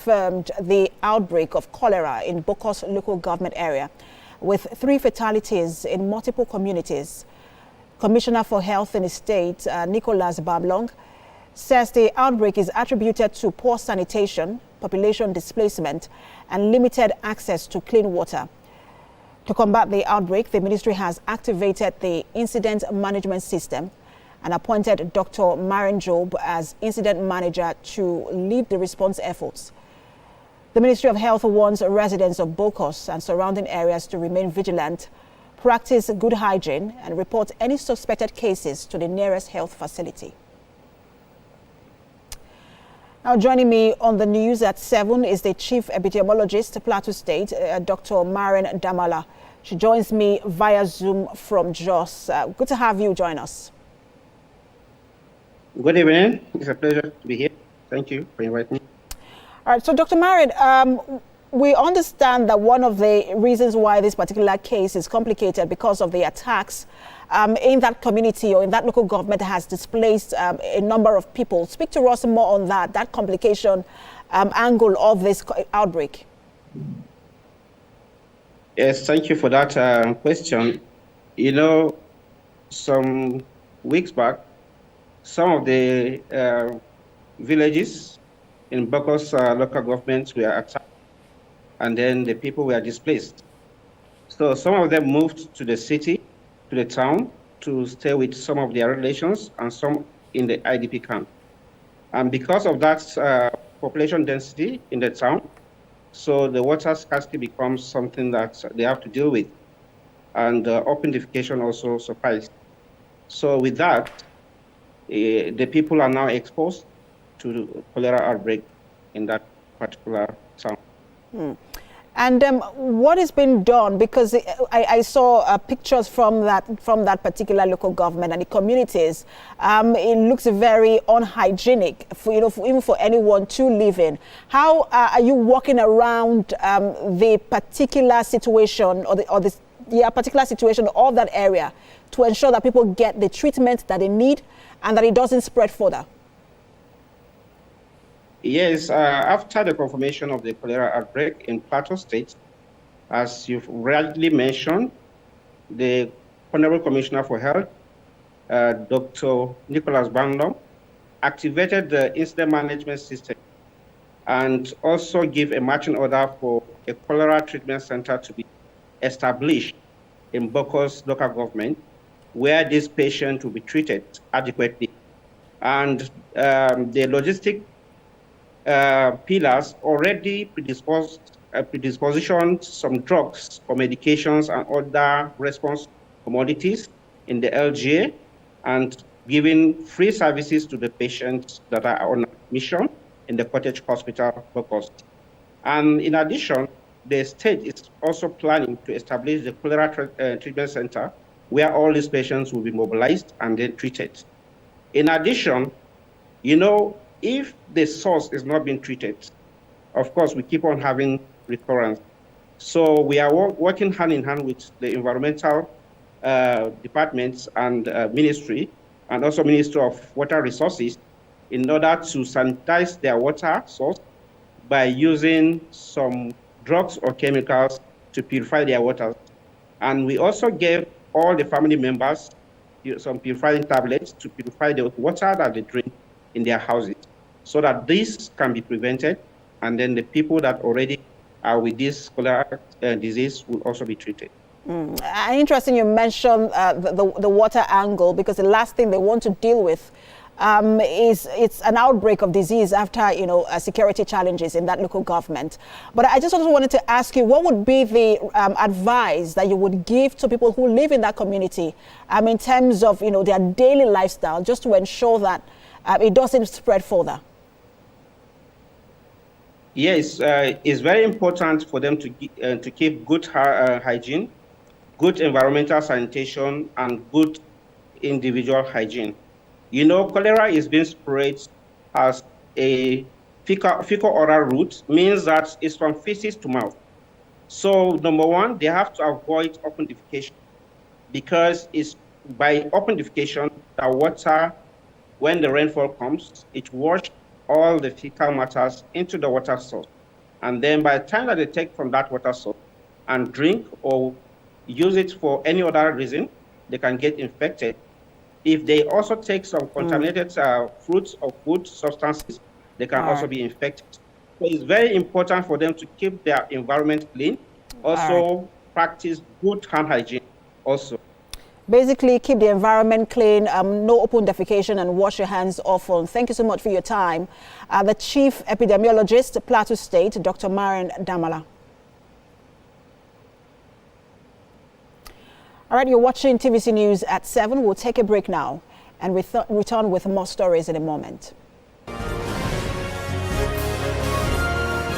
confirmed the outbreak of cholera in Bokkos local government area, with 3 fatalities in multiple communities. Commissioner for Health in the state, Nicholas Bablong, says the outbreak is attributed to poor sanitation, population displacement, and limited access to clean water. To combat the outbreak, the ministry has activated the incident management system and appointed Dr. Maren Job as incident manager to lead the response efforts. The Ministry of Health warns residents of Bokkos and surrounding areas to remain vigilant, practice good hygiene, and report any suspected cases to the nearest health facility. Now, joining me on the news at 7 is the Chief Epidemiologist, Plateau State, Dr. Maren Damala. She joins me via Zoom from Jos. Good to have you join us. Good evening. It's a pleasure to be here. Thank you for inviting me. All right. So, Dr. Maren, we understand that one of the reasons why this particular case is complicated because of the attacks in that community or in that local government has displaced a number of people. Speak to us more on that complication angle of this outbreak. Yes, thank you for that question. You know, some weeks back, some of the villages in Bokkos local governments were attacked, and then the people were displaced. So some of them moved to the city, to the town, to stay with some of their relations, and some in the IDP camp. And because of that population density in the town, so the water scarcity becomes something that they have to deal with. And open defecation also suffices. So with that, the people are now exposed to cholera outbreak in that particular town. And what has been done? Because I saw pictures from that particular local government and the communities. It looks very unhygienic, even for anyone to live in. How are you walking around the particular situation or the particular situation of that area to ensure that people get the treatment that they need and that it doesn't spread further? Yes, after the confirmation of the cholera outbreak in Plateau State, as you've rightly mentioned, the Honorable Commissioner for Health, Dr. Nicholas Bablong, activated the incident management system and also gave a marching order for a cholera treatment center to be established in Bokkos local government, where this patient will be treated adequately. And the logistic pillars already predispositioned some drugs or medications and other response commodities in the LGA and giving free services to the patients that are on admission in the Cottage Hospital, Bokkos. And in addition, the state is also planning to establish the cholera treatment center where all these patients will be mobilized and then treated. In addition, you know, if the source is not being treated, of course, we keep on having recurrence. So we are working hand in hand with the environmental departments and ministry, and also Ministry of Water Resources, in order to sanitize their water source by using some drugs or chemicals to purify their water. And we also gave all the family members some purifying tablets to purify the water that they drink in their houses, so that this can be prevented, and then the people that already are with this cholera disease will also be treated. Interesting you mentioned the water angle, because the last thing they want to deal with is it's an outbreak of disease after security challenges in that local government. But I just also wanted to ask you, what would be the advice that you would give to people who live in that community in terms of their daily lifestyle, just to ensure that it doesn't spread further? Yes, it's very important for them to keep good hygiene, good environmental sanitation, and good individual hygiene. You know, cholera is being spread as a fecal-oral route, means that it's from feces to mouth. So, number one, they have to avoid open defecation, because it's by open defecation that water, when the rainfall comes, it washes all the fecal matters into the water source. And then by the time that they take from that water source and drink or use it for any other reason, they can get infected. If they also take some contaminated fruits or food substances, they can also be infected. So it's very important for them to keep their environment clean. Also practice good hand hygiene also. Basically, keep the environment clean, no open defecation, and wash your hands often. Thank you so much for your time. The Chief Epidemiologist, Plateau State, Dr. Marian Damala. All right, you're watching TVC News at 7. We'll take a break now and return with more stories in a moment.